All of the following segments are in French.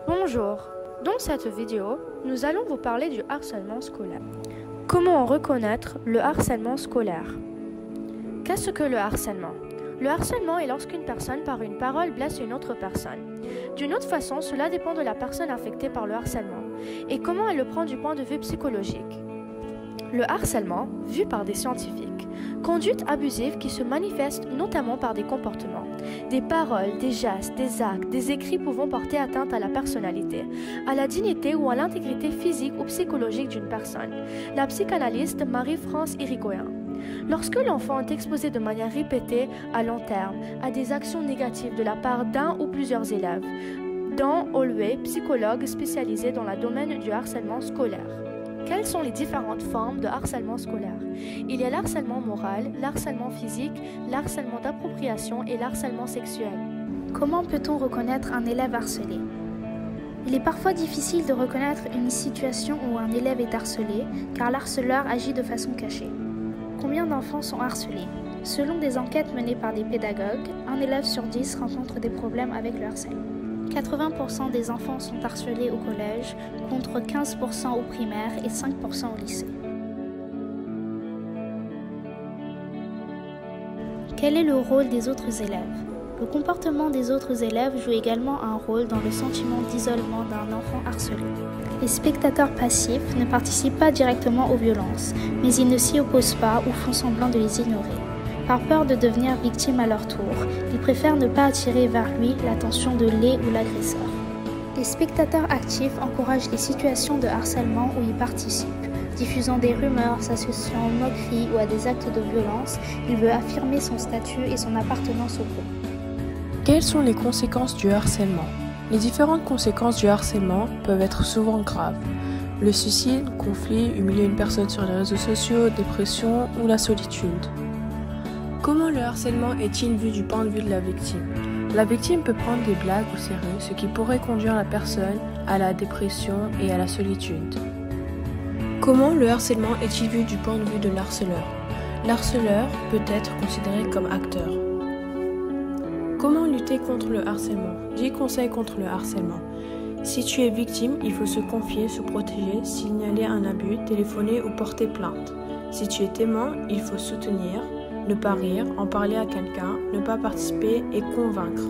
Bonjour, dans cette vidéo, nous allons vous parler du harcèlement scolaire. Comment reconnaître le harcèlement scolaire? Qu'est-ce que le harcèlement? Le harcèlement est lorsqu'une personne par une parole blesse une autre personne. D'une autre façon, cela dépend de la personne affectée par le harcèlement et comment elle le prend du point de vue psychologique. Le harcèlement, vu par des scientifiques, conduite abusive qui se manifeste notamment par des comportements, des paroles, des gestes, des actes, des écrits pouvant porter atteinte à la personnalité, à la dignité ou à l'intégrité physique ou psychologique d'une personne. La psychanalyste Marie-France Irigoyen. Lorsque l'enfant est exposé de manière répétée à long terme à des actions négatives de la part d'un ou plusieurs élèves, dont Holloway, psychologue spécialisé dans le domaine du harcèlement scolaire. Quelles sont les différentes formes de harcèlement scolaire? Il y a l'harcèlement moral, l'harcèlement physique, l'harcèlement d'appropriation et l'harcèlement sexuel. Comment peut-on reconnaître un élève harcelé? Il est parfois difficile de reconnaître une situation où un élève est harcelé, car l'harceleur agit de façon cachée. Combien d'enfants sont harcelés? Selon des enquêtes menées par des pédagogues, un élève sur 10 rencontre des problèmes avec le harcèlement. 80% des enfants sont harcelés au collège, contre 15% au primaire et 5% au lycée. Quel est le rôle des autres élèves? Le comportement des autres élèves joue également un rôle dans le sentiment d'isolement d'un enfant harcelé. Les spectateurs passifs ne participent pas directement aux violences, mais ils ne s'y opposent pas ou font semblant de les ignorer. Par peur de devenir victime à leur tour, ils préfèrent ne pas attirer vers lui l'attention de ou l'agresseur. Les spectateurs actifs encouragent les situations de harcèlement où ils participent. Diffusant des rumeurs, s'associant aux moqueries ou à des actes de violence, il veut affirmer son statut et son appartenance au groupe. Quelles sont les conséquences du harcèlement? Les différentes conséquences du harcèlement peuvent être souvent graves. Le suicide, conflit, humilier une personne sur les réseaux sociaux, dépression ou la solitude. Comment le harcèlement est-il vu du point de vue de la victime? La victime peut prendre des blagues au sérieux, ce qui pourrait conduire la personne à la dépression et à la solitude. Comment le harcèlement est-il vu du point de vue de l'harceleur? L'harceleur peut être considéré comme acteur. Comment lutter contre le harcèlement? 10 conseils contre le harcèlement. Si tu es victime, il faut se confier, se protéger, signaler un abus, téléphoner ou porter plainte. Si tu es témoin, il faut soutenir, ne pas rire, en parler à quelqu'un, ne pas participer et convaincre.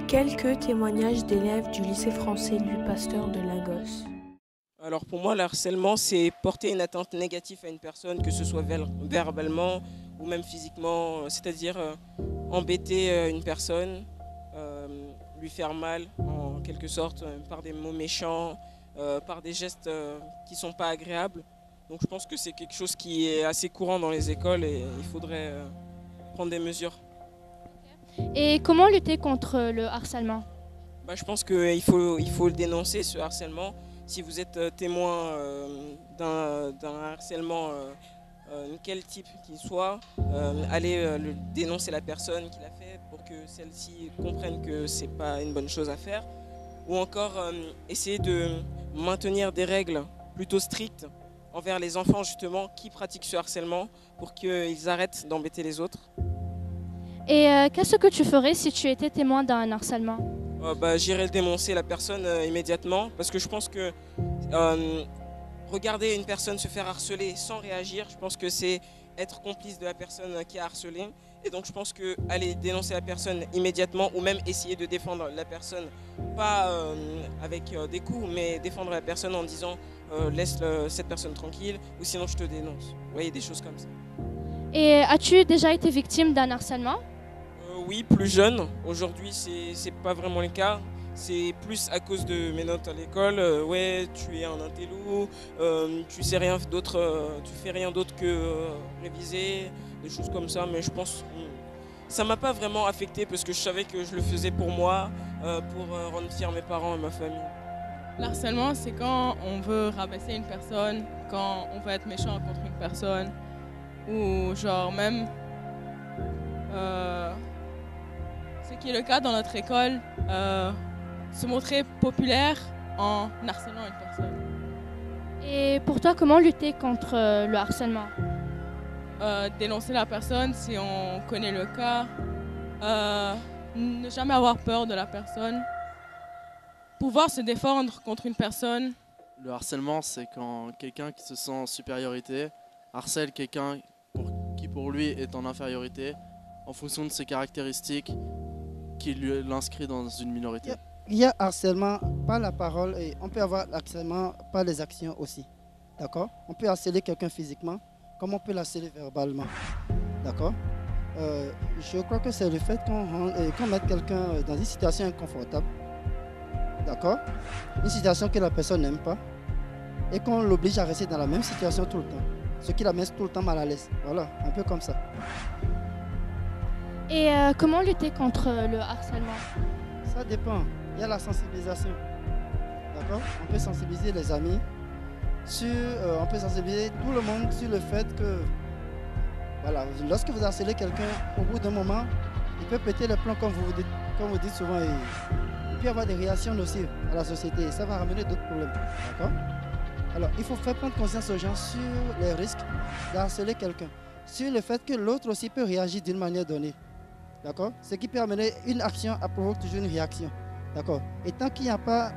Quelques témoignages d'élèves du lycée français Louis Pasteur de Lagos. Alors pour moi, le harcèlement, c'est porter une atteinte négative à une personne, que ce soit verbalement ou même physiquement, c'est-à-dire embêter une personne, lui faire mal en quelque sorte par des mots méchants, par des gestes qui ne sont pas agréables. Donc je pense que c'est quelque chose qui est assez courant dans les écoles et il faudrait prendre des mesures. Et comment lutter contre le harcèlement? Je pense qu'il faut le dénoncer, ce harcèlement. Si vous êtes témoin d'un harcèlement, quel type qu'il soit, allez dénoncer la personne qui l'a fait pour que celle-ci comprenne que ce n'est pas une bonne chose à faire. Ou encore essayer de maintenir des règles plutôt strictes envers les enfants justement qui pratiquent ce harcèlement pour qu'ils arrêtent d'embêter les autres. Et qu'est-ce que tu ferais si tu étais témoin d'un harcèlement? J'irai dénoncer la personne immédiatement parce que je pense que regarder une personne se faire harceler sans réagir, je pense que c'est être complice de la personne qui a harcelé. Et donc je pense que aller dénoncer la personne immédiatement ou même essayer de défendre la personne, pas avec des coups, mais défendre la personne en disant laisse cette personne tranquille ou sinon je te dénonce. Vous voyez, des choses comme ça. Et as-tu déjà été victime d'un harcèlement? Oui, plus jeune. Aujourd'hui, c'est pas vraiment le cas. C'est plus à cause de mes notes à l'école. Ouais, tu es un intello, tu sais rien d'autre, tu fais rien d'autre que réviser, des choses comme ça. Mais je pense que ça m'a pas vraiment affecté parce que je savais que je le faisais pour moi, pour rendre fiers mes parents et ma famille. L'harcèlement, c'est quand on veut rabaisser une personne, quand on veut être méchant contre une personne, ou genre même ce qui est le cas dans notre école, se montrer populaire en harcelant une personne. Et pour toi, comment lutter contre le harcèlement? Dénoncer la personne si on connaît le cas, ne jamais avoir peur de la personne, pouvoir se défendre contre une personne. Le harcèlement, c'est quand quelqu'un qui se sent en supériorité harcèle quelqu'un qui pour lui est en infériorité en fonction de ses caractéristiques qui l'inscrit dans une minorité. Il y a harcèlement par la parole et on peut avoir harcèlement par les actions aussi. D'accord? On peut harceler quelqu'un physiquement comme on peut l'harceler verbalement. D'accord? Je crois que c'est le fait qu'on mette quelqu'un dans une situation inconfortable. D'accord? Une situation que la personne n'aime pas et qu'on l'oblige à rester dans la même situation tout le temps. Ce qui la met tout le temps mal à l'aise. Voilà, un peu comme ça. Et comment lutter contre le harcèlement? Ça dépend. Il y a la sensibilisation. D'accord? On peut sensibiliser les amis, on peut sensibiliser tout le monde sur le fait que voilà, lorsque vous harcelez quelqu'un, au bout d'un moment, il peut péter les plombs comme vous dites souvent. Et il peut y avoir des réactions nocives à la société et ça va ramener d'autres problèmes. D'accord? Alors, il faut faire prendre conscience aux gens sur les risques de harceler quelqu'un, sur le fait que l'autre aussi peut réagir d'une manière donnée. D'accord? Ce qui peut amener une action à provoquer toujours une réaction. D'accord? Et tant qu'il n'y a pas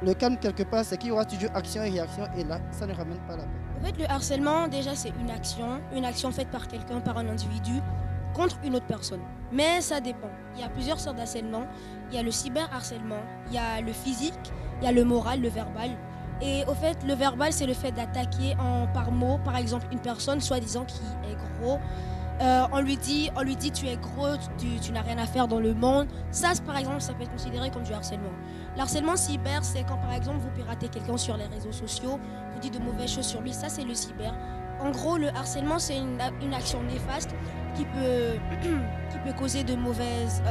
le calme quelque part, c'est qu'il y aura toujours action et réaction et là, ça ne ramène pas la paix. En fait, le harcèlement, déjà, c'est une action faite par quelqu'un, par un individu, contre une autre personne. Mais ça dépend. Il y a plusieurs sortes d'harcèlement. Il y a le cyberharcèlement, il y a le physique, il y a le moral, le verbal. Et au fait, le verbal, c'est le fait d'attaquer par mots, par exemple, une personne soi-disant qui est gros. On lui dit tu es gros, tu n'as rien à faire dans le monde. Ça, par exemple, ça peut être considéré comme du harcèlement. L'harcèlement cyber, c'est quand par exemple vous piratez quelqu'un sur les réseaux sociaux, vous dites de mauvaises choses sur lui, ça c'est le cyber. En gros, le harcèlement, c'est une action néfaste qui peut causer de mauvaises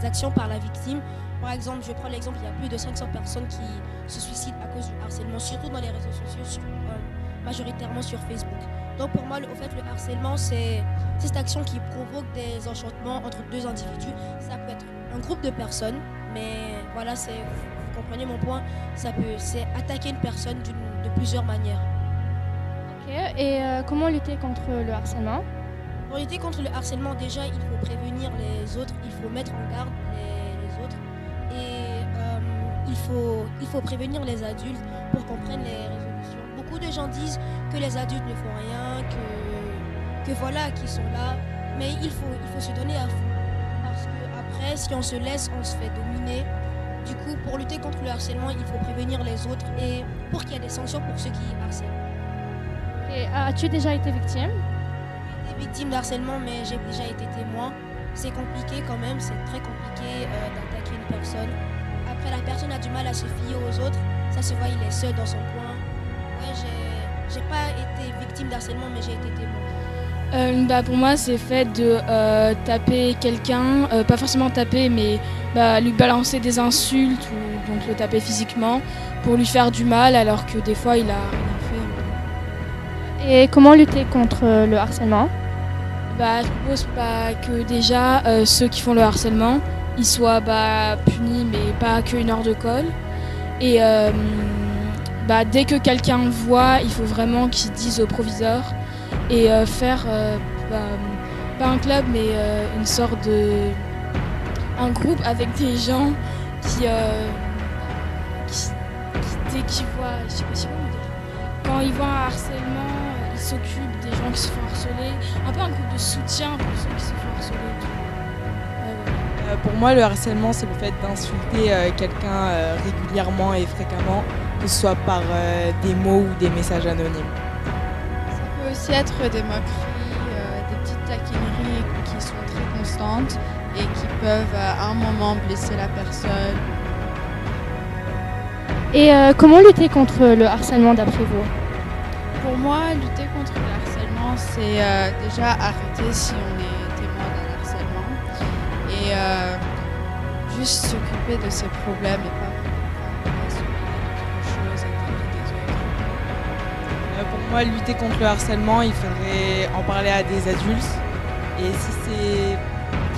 actions par la victime. Par exemple, je prends l'exemple, il y a plus de 500 personnes qui se suicident à cause du harcèlement, surtout dans les réseaux sociaux, majoritairement sur Facebook. Donc pour moi, au fait, le harcèlement, c'est cette action qui provoque des enchantements entre deux individus. Ça peut être un groupe de personnes, mais voilà, vous comprenez mon point, c'est attaquer une personne de plusieurs manières. Ok, et comment lutter contre le harcèlement? Pour lutter contre le harcèlement, déjà, il faut prévenir les autres, il faut mettre en garde les autres. Et il faut prévenir les adultes pour qu'on prenne les résolutions. Beaucoup de gens disent que les adultes ne font rien, que voilà, qu'ils sont là. Mais il faut se donner à fond. Parce qu'après, si on se laisse, on se fait dominer. Du coup, pour lutter contre le harcèlement, il faut prévenir les autres et pour qu'il y ait des sanctions pour ceux qui harcèlent. Et as-tu déjà été victime? J'ai été victime d'harcèlement, mais j'ai déjà été témoin. C'est compliqué quand même, c'est très compliqué d'attaquer une personne. Après, la personne a du mal à se fier aux autres. Ça se voit, il est seul dans son coin. Ouais, j'ai pas été victime d'harcèlement, mais j'ai été témoin. Pour moi, c'est fait de taper quelqu'un, pas forcément taper, mais lui balancer des insultes ou donc le taper physiquement pour lui faire du mal, alors que des fois, il a rien fait. Et comment lutter contre le harcèlement? Je propose que déjà ceux qui font le harcèlement, ils soient punis, mais pas qu'une heure de colle. Et dès que quelqu'un le voit, il faut vraiment qu'il dise au proviseur et faire pas un club, mais une sorte un groupe avec des gens qui dès qu'ils voient, je sais pas si comment dire, quand ils voient un harcèlement, ils s'occupent des gens qui se font harceler, un peu un groupe de soutien pour ceux qui se font harceler. Pour moi, le harcèlement, c'est le fait d'insulter quelqu'un régulièrement et fréquemment, que ce soit par des mots ou des messages anonymes. Ça peut aussi être des moqueries, des petites taquineries qui sont très constantes et qui peuvent à un moment blesser la personne. Et comment lutter contre le harcèlement d'après vous? Pour moi, lutter contre le harcèlement, c'est déjà arrêter si on est témoin d'un harcèlement et juste s'occuper de ses problèmes et pas autre chose avec la vie des autres. Pour moi, lutter contre le harcèlement, il faudrait en parler à des adultes. Et si c'est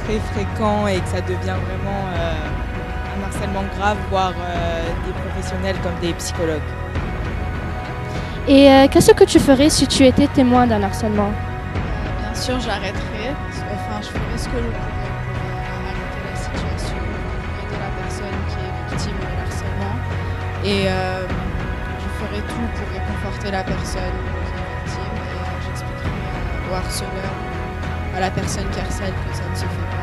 très fréquent et que ça devient vraiment un harcèlement grave, voire des professionnels comme des psychologues. Et qu'est-ce que tu ferais si tu étais témoin d'un harcèlement? Bien sûr, j'arrêterai. Enfin, je ferai ce que je pourrais pour arrêter la situation, aider la personne qui est victime de harcèlement. Et je ferai tout pour réconforter la personne qui est victime. Et j'expliquerai au harceleur, à la personne qui harcèle, que ça ne se fait pas.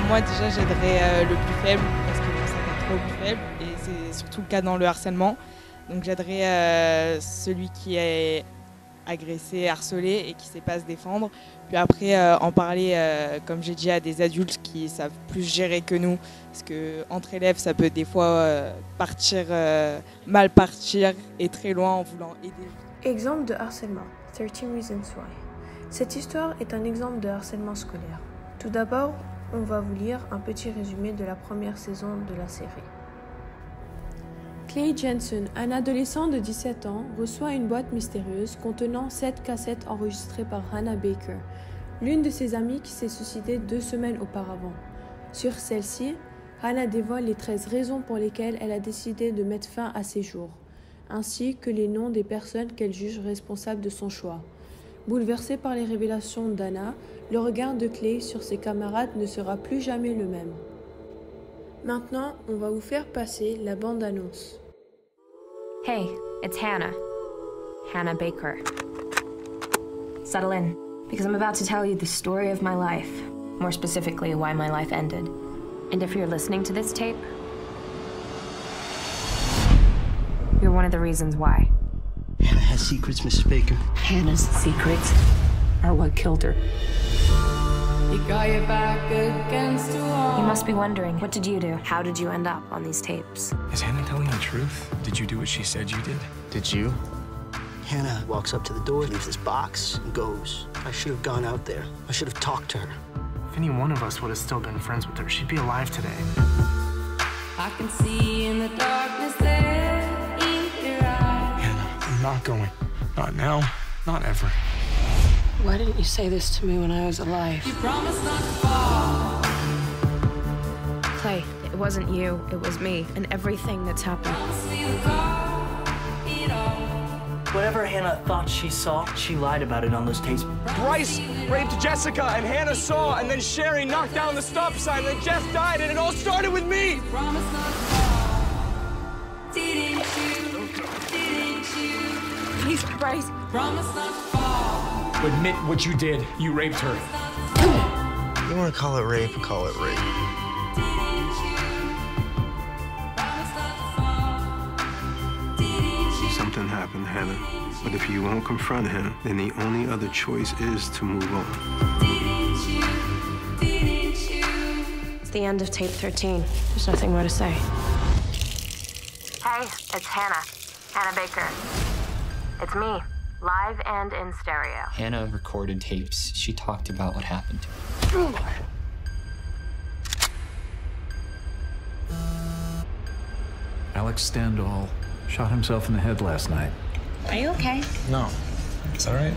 Moi déjà j'aiderais le plus faible parce que ça peut être trop plus faible et c'est surtout le cas dans le harcèlement. Donc j'aiderais celui qui est agressé, harcelé et qui ne sait pas se défendre. Puis après en parler, comme j'ai dit, à des adultes qui savent plus gérer que nous. Parce qu'entre élèves ça peut des fois mal partir et très loin en voulant aider. Exemple de harcèlement, 13 Reasons Why. Cette histoire est un exemple de harcèlement scolaire. Tout d'abord, on va vous lire un petit résumé de la première saison de la série. Clay Jensen, un adolescent de 17 ans, reçoit une boîte mystérieuse contenant 7 cassettes enregistrées par Hannah Baker, l'une de ses amies qui s'est suicidée 2 semaines auparavant. Sur celle-ci, Hannah dévoile les 13 raisons pour lesquelles elle a décidé de mettre fin à ses jours, ainsi que les noms des personnes qu'elle juge responsables de son choix. Bouleversé par les révélations d'Hannah, le regard de Clay sur ses camarades ne sera plus jamais le même. Maintenant, on va vous faire passer la bande-annonce. Hey, it's Hannah. Hannah Baker. Settle in, because I'm about to tell you the story of my life. More specifically, why my life ended. And if you're listening to this tape, you're one of the reasons why. Hannah has secrets, Mrs. Baker. Hannah's secrets are what killed her. You got your back against the wall. You must be wondering, what did you do? How did you end up on these tapes? Is Hannah telling the truth? Did you do what she said you did? Did you? Hannah walks up to the door, leaves this box, and goes. I should have gone out there. I should have talked to her. If any one of us would have still been friends with her, she'd be alive today. I can see in the darkness there in your eyes. Hannah, I'm not going. Not now, not ever. Why didn't you say this to me when I was alive? You promised not to fall. Clay, it wasn't you, it was me, and everything that's happened. Whatever Hannah thought she saw, she lied about it on those tapes. Bryce raped Jessica, and Hannah saw, and then Sherry knocked down the stop sign, and then Jeff died, and it all started with me! Please, Bryce. Promise not to fall. Admit what you did. You raped her. You want to call it rape, call it rape. Something happened, Hannah. But if you won't confront him, then the only other choice is to move on. It's the end of tape 13. There's nothing more to say. Hey, it's Hannah. Hannah Baker. It's me, live and in stereo. Hannah recorded tapes. She talked about what happened to her. Alex Standall shot himself in the head last night. Are you okay? No. Is that right?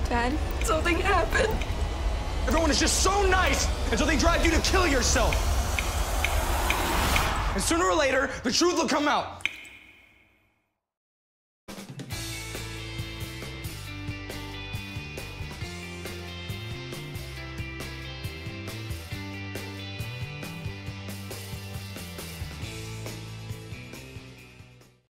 Dad, something happened. Everyone is just so nice until they drive you to kill yourself. And sooner or later, the truth will come out.